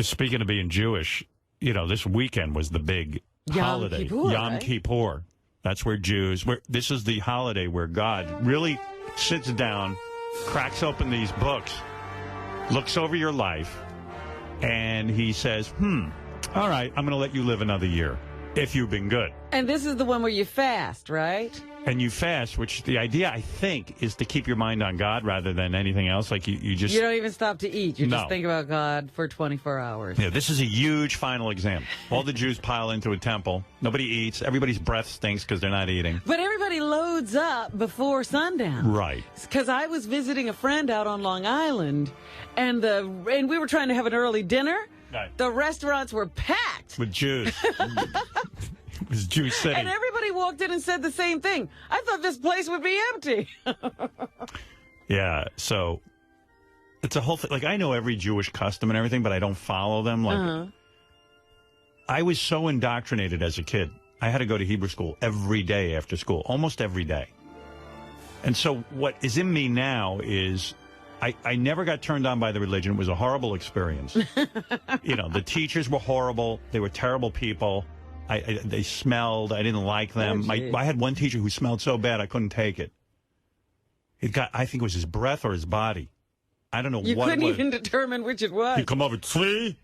Speaking of being Jewish, this weekend was the big holiday. Kippur, Yom right? Kippur. That's where this is the holiday where God really sits down, cracks open these books, looks over your life, and he says, all right, I'm going to let you live another year if you've been good. And this is the one where you fast, right? And you fast, which the idea, I think, is to keep your mind on God rather than anything else. Like you just... You don't even stop to eat. You No. just think about God for 24 hours. Yeah, this is a huge final exam. All the Jews pile into a temple. Nobody eats. Everybody's breath stinks because they're not eating. But everybody loads up before sundown. Right. Because I was visiting a friend out on Long Island, and we were trying to have an early dinner. Right. The restaurants were packed. With Jews. It was Jew City. And everybody walked in and said the same thing. I thought this place would be empty. Yeah, so it's a whole thing. Like, I know every Jewish custom and everything, but I don't follow them. Like, I was so indoctrinated as a kid. I had to go to Hebrew school every day after school, almost every day. And so what is in me now is I never got turned on by the religion. It was a horrible experience. The teachers were horrible. They were terrible people. They smelled. I didn't like them. I had one teacher who smelled so bad I couldn't take it. I think it was his breath or his body. I don't know what it was. You couldn't even determine which it was. He'd come over, Tzvi.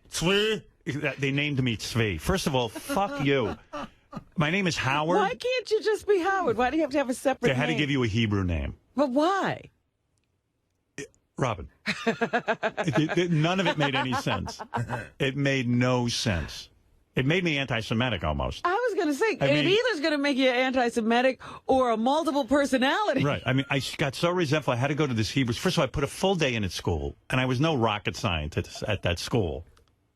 They named me Tzvi. First of all, fuck you. My name is Howard. Why can't you just be Howard? Why do you have to have a separate name? They had to give you a Hebrew name. But why? Robin. None of it made any sense. It made no sense. It made me anti-Semitic almost. I was going to say, I mean, it either's going to make you anti-Semitic or a multiple personality. Right. I mean, I got so resentful. I had to go to this Hebrew. First of all, I put a full day in at school, and I was no rocket scientist at that school.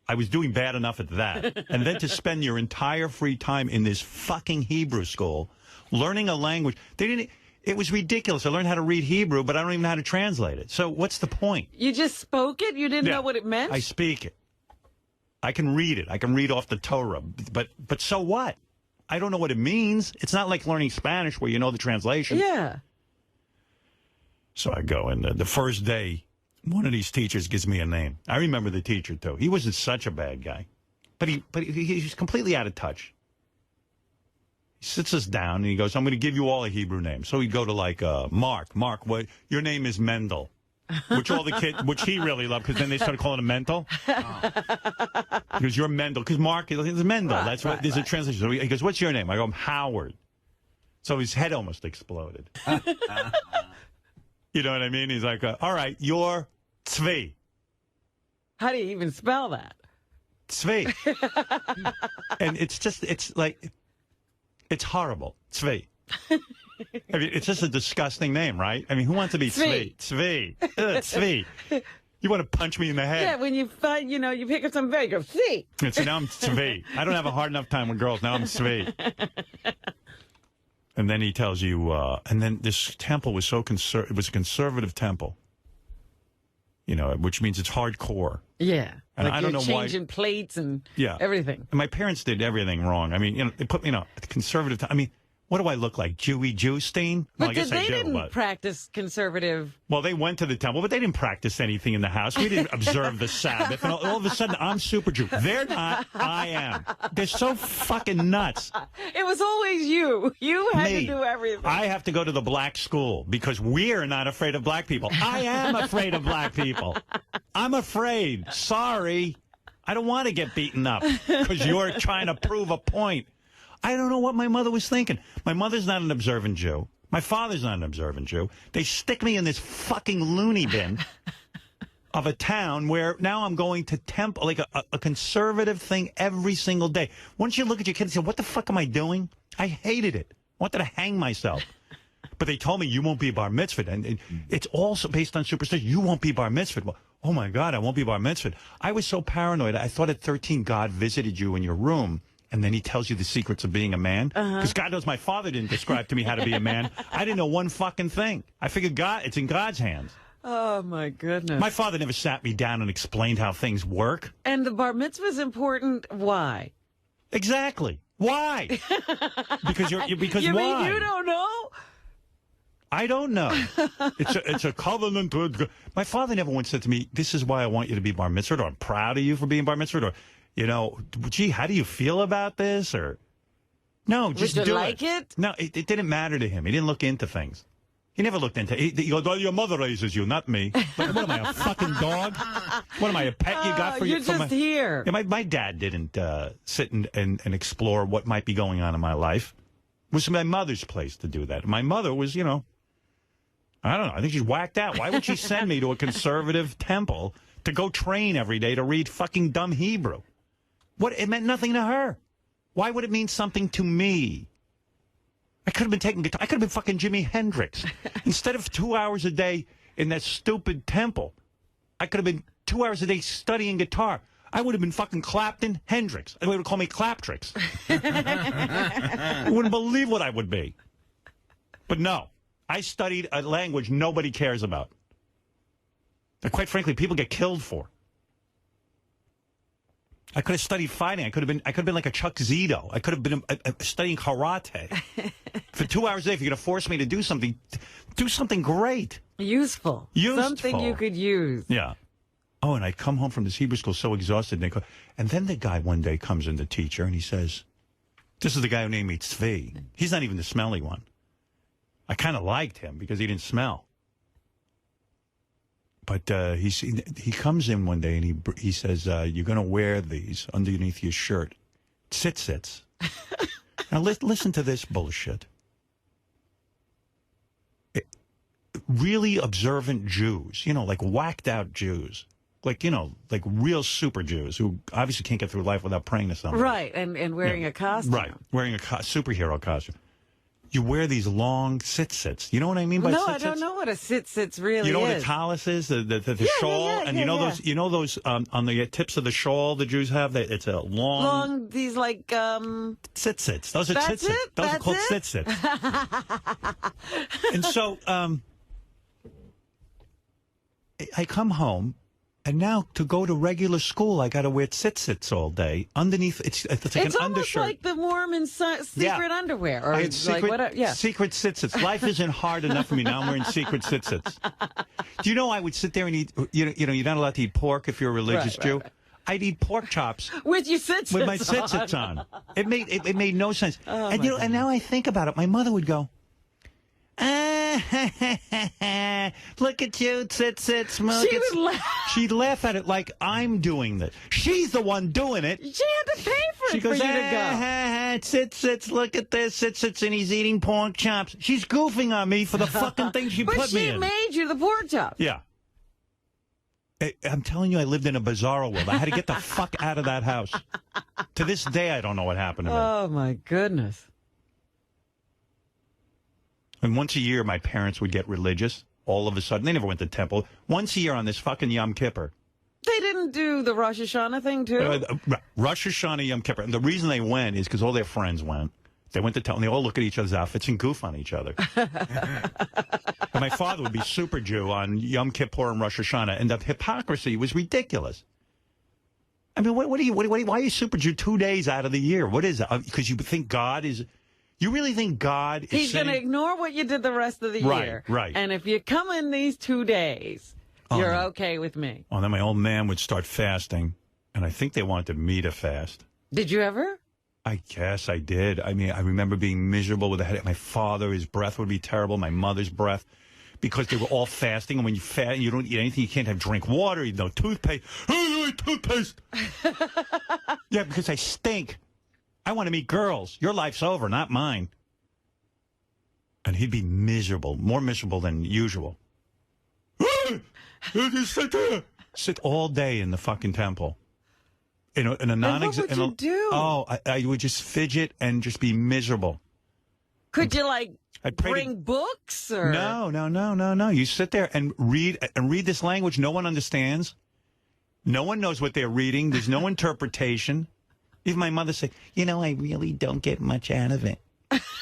I was doing bad enough at that. And then to spend your entire free time in this fucking Hebrew school, learning a language. It was ridiculous. I learned how to read Hebrew, but I don't even know how to translate it. So what's the point? You just spoke it? You didn't know what it meant? I speak it. I can read it. I can read off the Torah. But so what? I don't know what it means. It's not like learning Spanish where you know the translation. Yeah. So I go, and the first day, one of these teachers gives me a name. I remember the teacher, too. He wasn't such a bad guy. But he's completely out of touch. He sits us down, and he goes, I'm going to give you all a Hebrew name. So he'd go to, like, Mark. Mark, what? Your name is Mendel. Which he really loved, because then they started calling him Mental. Because you're Mendel. Because Mark is Mendel. That's what there's a translation. So he goes, what's your name? I go, I'm Howard. So his head almost exploded. You know what I mean? He's like, all right, you're Tzvi. How do you even spell that? Tzvi. And it's horrible. Tzvi. I mean, it's just a disgusting name, right? I mean, who wants to be Tzvi? Tzvi. Tzvi. You want to punch me in the head. Yeah, when you find, you pick up some bag, you go, see. And so now I'm Tzvi. I don't have a hard enough time with girls. Now I'm Tzvi. And then he tells you, and then this temple was it was a conservative temple, which means it's hardcore. Yeah. And like I don't know why. Changing plates and Yeah. everything. And my parents did everything wrong. I mean, they put me, conservative. I mean, what do I look like? Jewy Jewstein? But Well, I guess they I do, didn't but... practice conservative. Well, they went to the temple, but they didn't practice anything in the house. We didn't observe the Sabbath. And all of a sudden, I'm super Jew. They're not. I am. They're so fucking nuts. It was always you. You had Me. to do everything. I have to go to the black school because we're not afraid of black people. I am afraid of black people. I'm afraid. Sorry. I don't want to get beaten up because you're trying to prove a point. I don't know what my mother was thinking. My mother's not an observant Jew. My father's not an observant Jew. They stick me in this fucking loony bin of a town where now I'm going to temple, like a conservative thing every single day. Once you look at your kids and say, what the fuck am I doing? I hated it. I wanted to hang myself. But they told me you won't be bar mitzvah. And it's also based on superstition. You won't be bar mitzvah. Well, oh, my God, I won't be bar mitzvah. I was so paranoid. I thought at 13 God visited you in your room. And then he tells you the secrets of being a man. Because God knows my father didn't describe to me how to be a man. I didn't know one fucking thing. I figured it's in God's hands. Oh, my goodness. My father never sat me down and explained how things work. And the bar mitzvah is important. Why? Exactly. Why? Because you why? mean you don't know? I don't know. It's a covenant. My father never once said to me, "This is why I want you to be bar mitzvah," or "I'm proud of you for being bar mitzvah," or, you know, "Gee, how do you feel about this?" Or, no, just Would you do like it? No, it didn't matter to him. He didn't look into things. He never looked into it. He goes, "Well, your mother raises you, not me." What am I, a fucking dog? What am I, a pet you got for you? You're just here. Yeah, my dad didn't sit and explore what might be going on in my life. It was my mother's place to do that. My mother was, you know, I don't know. I think she's whacked out. Why would she send me to a conservative temple to go train every day to read fucking dumb Hebrew? It meant nothing to her. Why would it mean something to me? I could have been taking guitar. I could have been fucking Jimi Hendrix. Instead of 2 hours a day in that stupid temple, I could have been 2 hours a day studying guitar. I would have been fucking Clapton Hendrix. They would call me Claptrix. You wouldn't believe what I would be. But no, I studied a language nobody cares about. And quite frankly, people get killed for. I could have studied fighting. I could have been like a Chuck Zito. I could have been studying karate. For 2 hours a day, if you're going to force me to do something great. Useful. Something you could use. Yeah. Oh, and I'd come home from this Hebrew school so exhausted. And then the guy one day comes in, the teacher, and he says, this is the guy who named me Tzvi. He's not even the smelly one. I kind of liked him because he didn't smell. But he comes in one day and he says, you're going to wear these underneath your shirt. Tzitzits. Now listen to this bullshit. Really observant Jews, you know, like whacked out Jews. Like, you know, like real super Jews who obviously can't get through life without praying to somebody. Right, and wearing a costume. Right, wearing a superhero costume. You wear these long sit-sits. You know what I mean by sit-sits? No, I don't know what a sit-sits really is. You know what a tallis is? The shawl? And you know those on the tips of the shawl the Jews have? It's a long... these like... Sit-sits. Those are sit-sits. Those are called sit-sits. And so, I come home, and now to go to regular school, I got to wear sit-sits all day. Underneath, it's like an undershirt. It's almost like the Mormon secret underwear. Or it's secret, like secret sit-sits. Life isn't hard enough for me. Now I'm wearing secret sit-sits. Do you know I would sit there and eat, you know, you're not allowed to eat pork if you're a religious Jew. Right. I'd eat pork chops. With your sit-sits with my sit-sits on. It made no sense. Oh, and, and now I think about it. My mother would go, look at you, sit, smoke. She'd laugh at it like I'm doing this. She's the one doing it. She had to pay for it for you to go. Sit, look at this, sits, and he's eating pork chops. She's goofing on me for the fucking thing she put me in. But she made you the pork chops. Yeah. I'm telling you, I lived in a bizarro world. I had to get the fuck out of that house. To this day, I don't know what happened to me. Oh, my goodness. And once a year, my parents would get religious. All of a sudden, they never went to temple. Once a year on this fucking Yom Kippur. They didn't do the Rosh Hashanah thing, too? Rosh Hashanah, Yom Kippur. And the reason they went is because all their friends went. They went to temple, and they all look at each other's outfits and goof on each other. And my father would be super Jew on Yom Kippur and Rosh Hashanah, and the hypocrisy was ridiculous. I mean, why are you super Jew 2 days out of the year? What is it? Because you think God is... You really think God is He's going to ignore what you did the rest of the year. Right. And if you come in these 2 days, you're okay with me. Oh, then my old man would start fasting, and I think they wanted me to fast. Did you ever? I guess I did. I mean, I remember being miserable with a headache. My father, his breath would be terrible. My mother's breath, because they were all fasting. And when you fast, you don't eat anything. You can't drink water. You no toothpaste. Toothpaste. Yeah, because I stink. I want to meet girls. Your life's over, not mine. And he'd be miserable, more miserable than usual. Just sit there. Sit all day in the fucking temple. In a non-existent. What would you do? Oh, I would just fidget and just be miserable. Could you bring books or? No. You sit there and read this language no one understands. No one knows what they're reading. There's no interpretation. Even my mother said, I really don't get much out of it.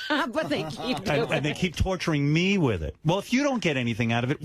But they keep doing it. And they keep torturing me with it. Well, if you don't get anything out of it,